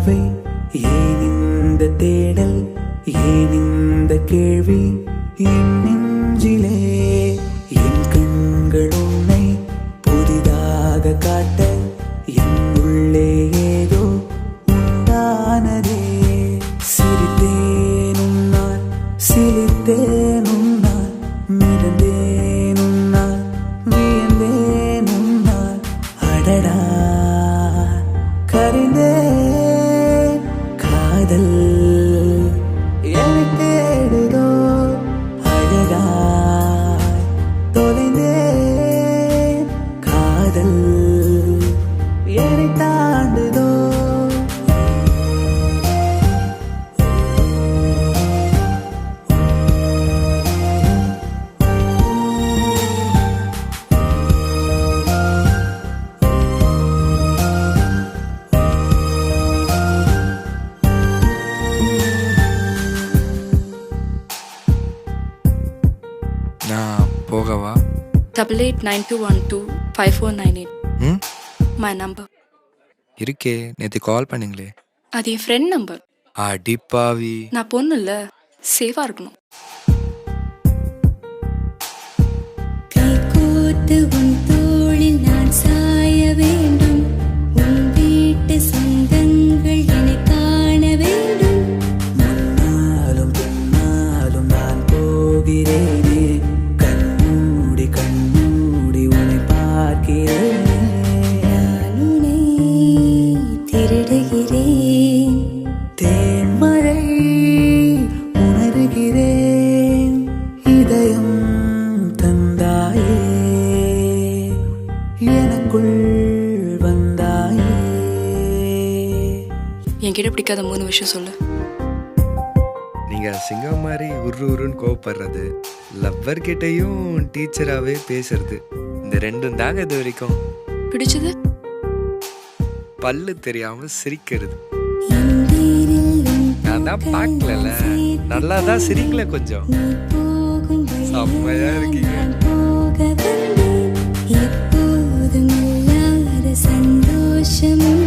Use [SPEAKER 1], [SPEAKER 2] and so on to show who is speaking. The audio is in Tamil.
[SPEAKER 1] பார்வை, ஏன் இந்த தேடல், ஏன் இந்த கேள்வி என் நெஞ்சிலே. என் கண்கள் உன்னை புதிதாக காட்ட என் உள்ளே ஏதோ உண்டானதே. சிரித்தேன் உன்னால், சிரித்தேன் உன்னால், மிதந்தேன் உன்னால், வியந்தேன் உன்னால். அடடா கரைந்தேன், காதல் என்னை தேடுதோ, அழகாய் தொலைந்தேன், காதல் என்னை தாண்டுதோ.
[SPEAKER 2] நான் போகவா?
[SPEAKER 3] 8892125498 my number.
[SPEAKER 2] இருக்கே, நேற்று கால் பண்ணீங்களே.
[SPEAKER 3] அது என் ஃப்ரெண்ட் நம்பர்.
[SPEAKER 2] அடிப்பாவி.
[SPEAKER 3] நான் பொண்ணு இல்ல, சேஃபா இருக்கணும். கைகோர்த்து உன் தோளில் நான் சாய வேண்டும், உன் வீட்டு சொந்தங்கள் என்னை காண வேண்டும்.
[SPEAKER 1] முன்னாலும் பின்னாலும் நான் போகிறேனே, கண்மூடி கண்மூடி உன்னை பார்க்கிறேன்.
[SPEAKER 3] நான் உன்னை திருடுகிறேன்,
[SPEAKER 1] தேன்மழை உணர்கிறேன், இதயம் தந்தாயே, எனக்குள் வந்தாயே.
[SPEAKER 3] என்கிட்ட பிடிக்காத 3 விஷயம் சொல்லு.
[SPEAKER 2] நீங்க சிங்கம் மாதிரி உருன்னு கோவப்படுறது, லவ்வர் கிட்டையும் டீச்சராகவே பேசுறது, இந்த ரெண்டும் தாங்க இது வரைக்கும்.
[SPEAKER 3] பிடிச்சது?
[SPEAKER 2] பல்லு தெரியாம சிரிக்கிறது. நான் தான் பார்க்கல, நல்லா தான் சிரிக்கல கொஞ்சம். செம்மையா இருக்கீங்க.
[SPEAKER 3] எப்போதும் இல்லாத சந்தோஷமும்